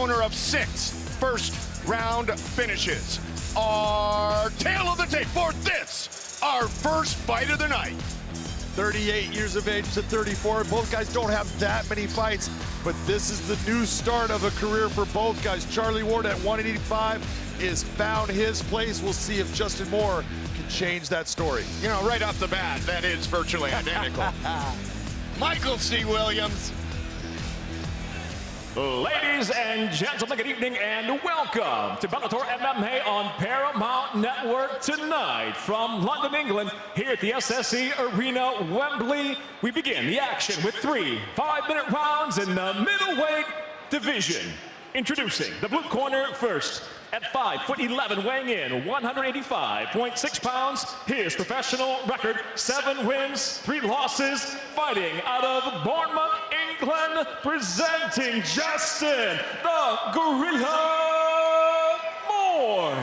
Owner of 6 first-round finishes. Our tale of the tape for this, our first fight of the night. 38 years of age to 34. Both guys don't have that many fights, but this is the new start of a career for both guys. Charlie Ward at 185 is found his place. We'll see if Justin Moore can change that story. You know, right off the bat, that is virtually identical. Michael C. Williams. Ladies and gentlemen, good evening and welcome to Bellator MMA on Paramount Network tonight from London, England, here at the SSE Arena, Wembley. We begin the action with 3 5-minute rounds in the middleweight division. Introducing the blue corner first. At 5'11", weighing in 185.6 pounds, his professional record, 7 wins, 3 losses, fighting out of Bournemouth, England, presenting Justin the Gorilla Moore.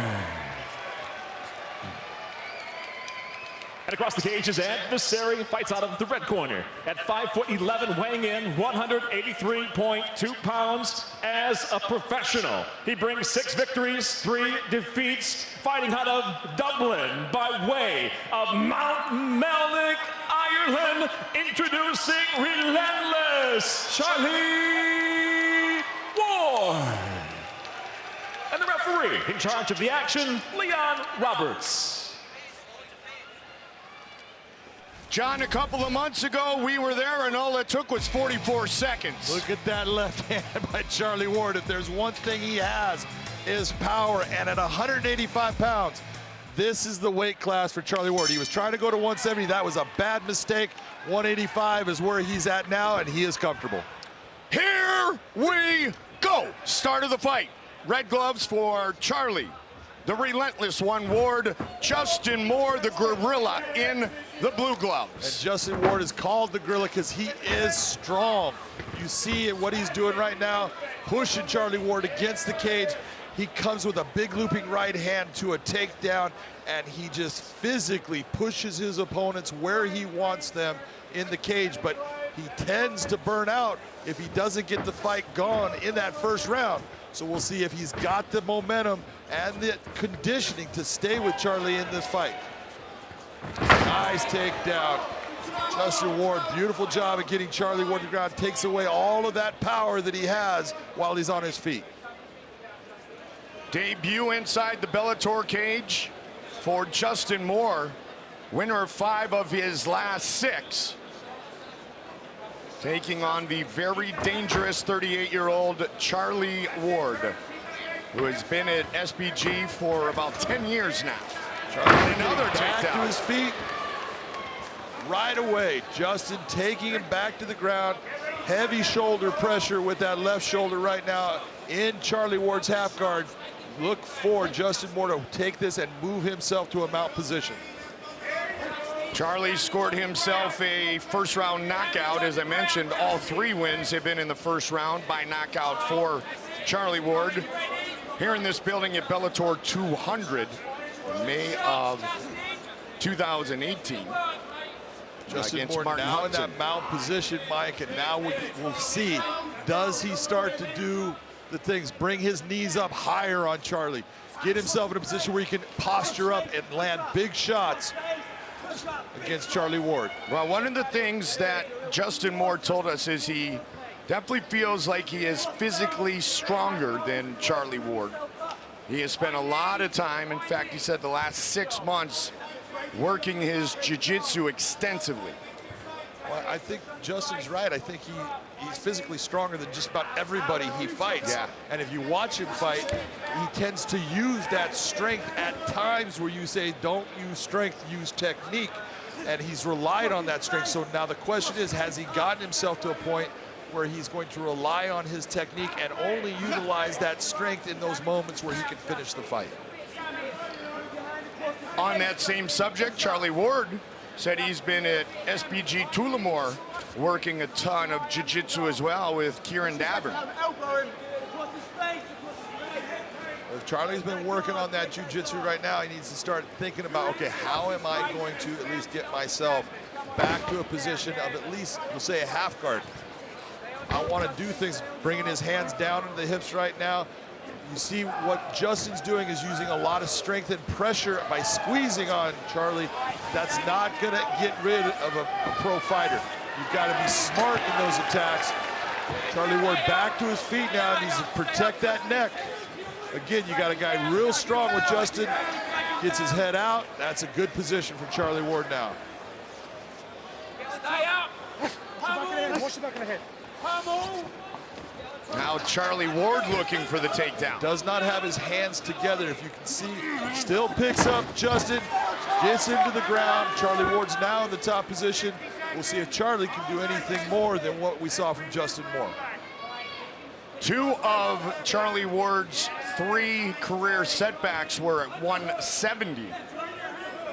And across the cage, his adversary fights out of the red corner. At 5'11", weighing in 183.2 pounds as a professional. He brings 6 victories, 3 defeats, fighting out of Dublin by way of Mount Melnick, Ireland, introducing relentless Charlie Ward. And the referee in charge of the action, Leon Roberts. John, a couple of months ago, we were there, and all it took was 44 seconds. Look at that left hand by Charlie Ward. If there's one thing he has, is power. And at 185 pounds, this is the weight class for Charlie Ward. He was trying to go to 170. That was a bad mistake. 185 is where he's at now, and he is comfortable. Here we go. Start of the fight. Red gloves for Charlie, the relentless one, Ward. Justin Moore, the gorilla, in the blue gloves. And Justin Ward is called the gorilla because he is strong. You see what he's doing right now, pushing Charlie Ward against the cage. He comes with a big looping right hand to a takedown, and he just physically pushes his opponents where he wants them in the cage, but he tends to burn out if he doesn't get the fight gone in that first round. So we'll see if he's got the momentum and the conditioning to stay with Charlie in this fight. Nice takedown. Justin Ward, beautiful job at getting Charlie Ward to the ground. Takes away all of that power that he has while he's on his feet. Debut inside the Bellator cage for Justin Moore. Winner of 5 of his last 6. Taking on the very dangerous 38-year-old Charlie Ward, who has been at SBG for about 10 years now. Charlie, another back takedown. to his feet right away. Justin taking him back to the ground. Heavy shoulder pressure with that left shoulder right now in Charlie Ward's half guard. Look for Justin Moore to take this and move himself to a mount position. Charlie scored himself a first-round knockout. As I mentioned, all 3 wins have been in the first round by knockout for Charlie Ward. Here in this building at Bellator 200, May of 2018. Justin Moore now in that mount position, Mike, and now we'll see, does he start to do the things, bring his knees up higher on Charlie, get himself in a position where he can posture up and land big shots against Charlie Ward. Well, one of the things that Justin Moore told us is he definitely feels like he is physically stronger than Charlie Ward. He has spent a lot of time, in fact, he said the last 6 months, working his jiu-jitsu extensively. Well, I think Justin's right. I think he's physically stronger than just about everybody he fights. Yeah. And if you watch him fight, he tends to use that strength at times where you say, don't use strength, use technique. And he's relied on that strength. So now the question is, has he gotten himself to a point where he's going to rely on his technique and only utilize that strength in those moments where he can finish the fight? On that same subject, Charlie Ward said he's been at SBG Tullamore working a ton of jiu-jitsu as well with Kieran Davern. If Charlie's been working on that jiu-jitsu right now, he needs to start thinking about, okay, how am I going to at least get myself back to a position of at least, we'll say, a half guard. I want to do things, bringing his hands down into the hips right now. You see what Justin's doing is using a lot of strength and pressure by squeezing on Charlie. That's not gonna get rid of a pro fighter. You've got to be smart in those attacks. Charlie Ward back to his feet now, and needs to protect that neck. Again, you got a guy real strong with Justin. Gets his head out. That's a good position for Charlie Ward now. Stay up. Watch the back of the head. Now Charlie Ward looking for the takedown. Does not have his hands together. If you can see, still picks up Justin, gets him to the ground. Charlie Ward's now in the top position. We'll see if Charlie can do anything more than what we saw from Justin Moore. 2 of Charlie Ward's 3 career setbacks were at 170.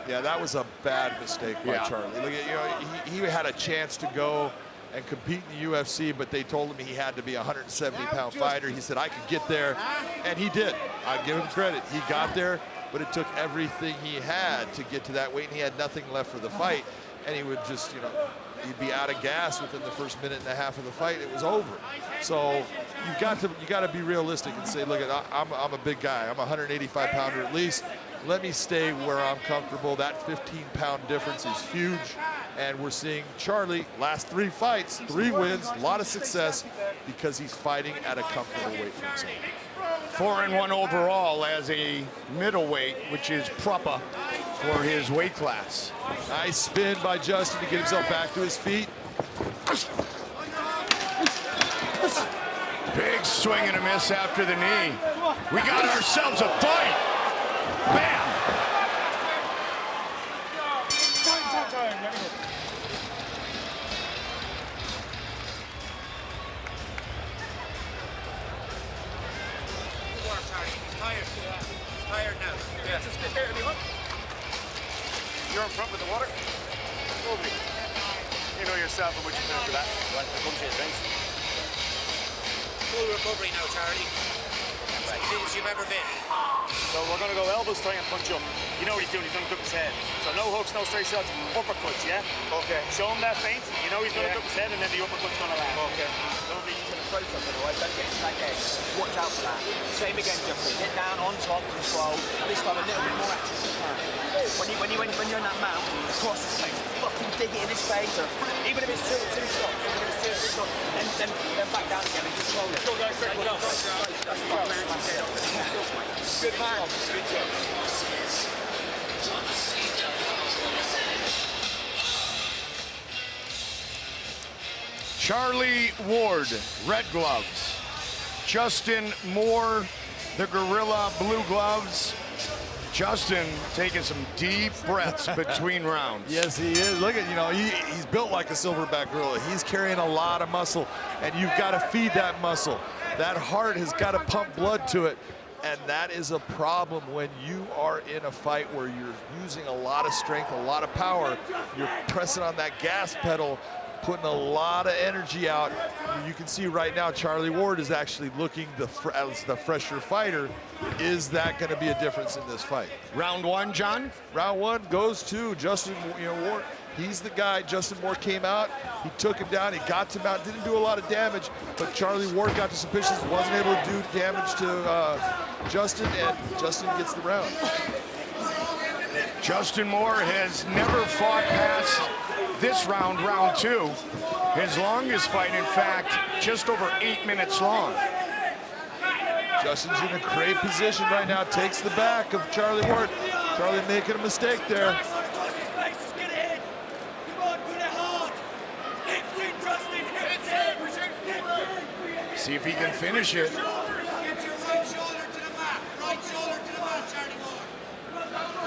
Yeah, that was a bad mistake by Charlie. Look at, he had a chance to go and compete in the UFC, but they told him he had to be a 170-pound fighter. He said, I could get there, and he did. I give him credit. He got there, but it took everything he had to get to that weight, and he had nothing left for the fight, and he would just, he'd be out of gas within the first minute and a half of the fight. It was over. So you got to be realistic and say, look, I'm a big guy. I'm a 185-pounder at least. Let me stay where I'm comfortable. That 15-pound difference is huge. And we're seeing Charlie, last 3 fights, 3 wins, a lot of success because he's fighting at a comfortable weight for himself. 4-1 overall as a middleweight, which is proper for his weight class. Nice spin by Justin to get himself back to his feet. Big swing and a miss after the knee. We got ourselves a fight. Bam! Tired now. Yeah. Just get there, anyone? You're in front with the water? Lovely. You know yourself and what you do for that. Right, the country is race. Full recovery now, Charlie. As fit as you've ever been. So we're going to go elbows, try and punch up. You know what he's doing, he's going to duck his head. So no hooks, no straight shots, uppercuts, yeah? Okay. Show him that feint, you know he's going to duck his head and then the uppercut's going to land. Okay. Don't be to the throat of it, alright? Don't get into that game. Watch out for that. Same again, Jeffrey. Get down, on top, control. This time a little bit more action than that. When you're in that mount, across his face, fucking dig it in his face. Even if it's two shots, then back down again and control it. Go guys, circle up. Good man. Good job. Charlie Ward, red gloves. Justin Moore, the gorilla, blue gloves. Justin taking some deep breaths between rounds. Yes, he is. Look at, he's built like a silverback gorilla. He's carrying a lot of muscle, and you've got to feed that muscle. That heart has got to pump blood to it, and that is a problem when you are in a fight where you're using a lot of strength, a lot of power. You're pressing on that gas pedal, putting a lot of energy out. You can see right now Charlie Ward is actually looking as the fresher fighter. Is that going to be a difference in this fight? Round one, John? Round one goes to Justin Ward. He's the guy. Justin Moore came out. He took him down. He got him out. Didn't do a lot of damage, but Charlie Ward got to some positions. Wasn't able to do damage to Justin, and Justin gets the round. Justin Moore has never fought past this round, round two. His longest fight, in fact, just over 8 minutes long. Justin's in a great position right now. Takes the back of Charlie Ward. Charlie making a mistake there. See if he can finish it.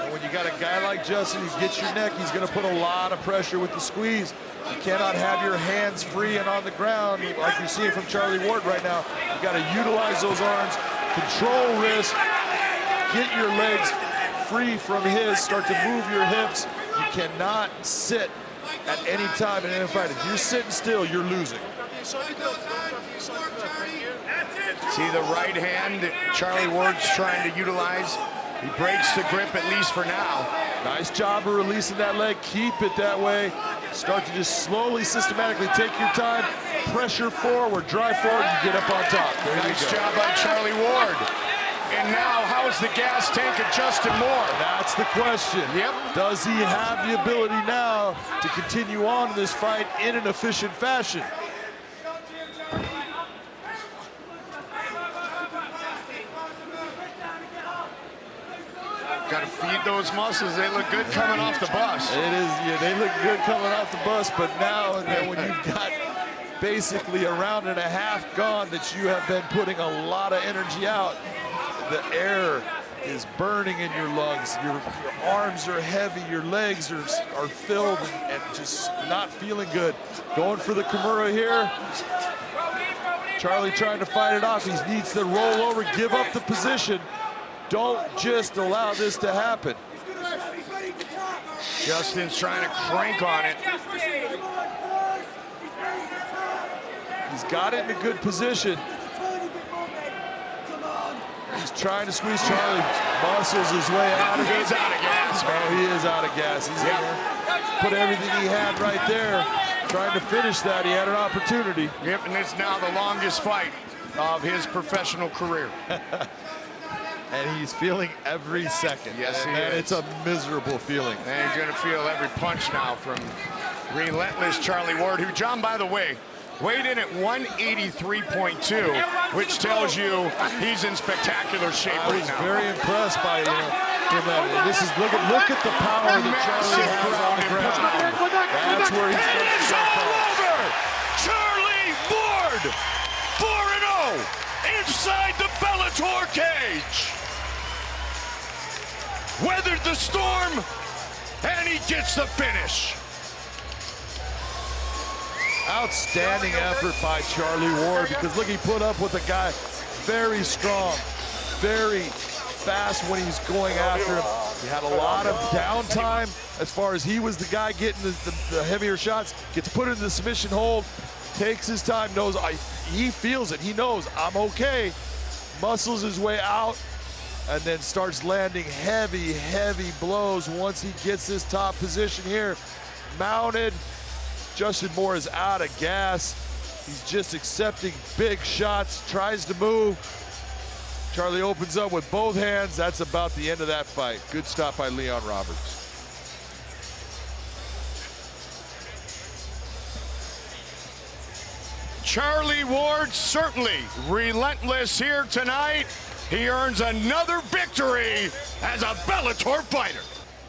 And when you got a guy like Justin who gets your neck, he's going to put a lot of pressure with the squeeze. You cannot have your hands free and on the ground like you're seeing from Charlie Ward right now. You got to utilize those arms, control wrist, get your legs free from his, start to move your hips. You cannot sit at any time in any fight. If you're sitting still, you're losing. See the right hand Charlie Ward's trying to utilize. He breaks the grip, at least for now. Nice job of releasing that leg. Keep it that way. Start to just slowly, systematically take your time. pressure forward, drive forward, and get up on top. There you Nice go. job by Charlie Ward. And now, how's the gas tank adjusted more? That's the question. Yep. Does he have the ability now to continue on in this fight in an efficient fashion? Got to feed those muscles. They look good coming off the bus. It is, yeah, they look good coming off the bus, but now and then when you've got basically a round and a half gone that you have been putting a lot of energy out, the air is burning in your lungs. Your arms are heavy, your legs are filled and just not feeling good. Going for the Kimura here. Charlie trying to fight it off. He needs to roll over, give up the position. Don't just allow this to happen. Justin's trying to crank on it. He's got it in a good position. He's trying to squeeze Charlie. Muscles his way out of it. He's out of gas, man. Oh, he is out of gas. He's put everything he had right there. Trying to finish that. He had an opportunity. Yep, and it's now the longest fight of his professional career. And he's feeling every second. Yes, he and is. it's a miserable feeling. And he's going to feel every punch now from relentless Charlie Ward, who, John, by the way, weighed in at 183.2, which tells you he's in spectacular shape I right was now. very impressed by him. And this is look at the power that Charlie has on the ground. That's where he's It's all over! Charlie Ward, 4-0 inside the Bellator cage. Weathered the storm, and he gets the finish. Outstanding effort by Charlie Ward, because look, he put up with a guy very strong, very fast when he's going after him. He had a lot of downtime as far as he was the guy getting the heavier shots, gets put in the submission hold, takes his time, knows he feels it, he knows I'm okay, muscles his way out, and then starts landing heavy, heavy blows once he gets this top position here. Mounted. Justin Moore is out of gas. He's just accepting big shots, tries to move. Charlie opens up with both hands. That's about the end of that fight. Good stop by Leon Roberts. Charlie Ward certainly relentless here tonight. He earns another victory as a Bellator fighter.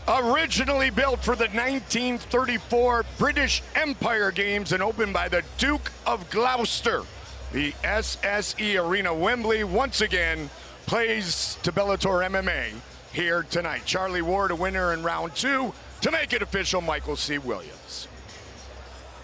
Originally built for the 1934 British Empire Games and opened by the Duke of Gloucester, the SSE Arena Wembley once again plays to Bellator MMA here tonight. Charlie Ward a winner in round 2 to make it official, Michael C. Williams.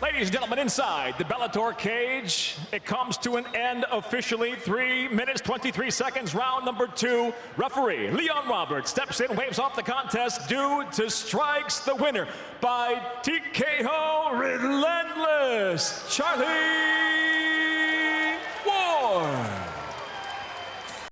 Ladies and gentlemen, inside the Bellator cage, it comes to an end officially. 3 minutes, 23 seconds, round number 2. Referee Leon Roberts steps in, waves off the contest due to strikes. The winner by TKO relentless, Charlie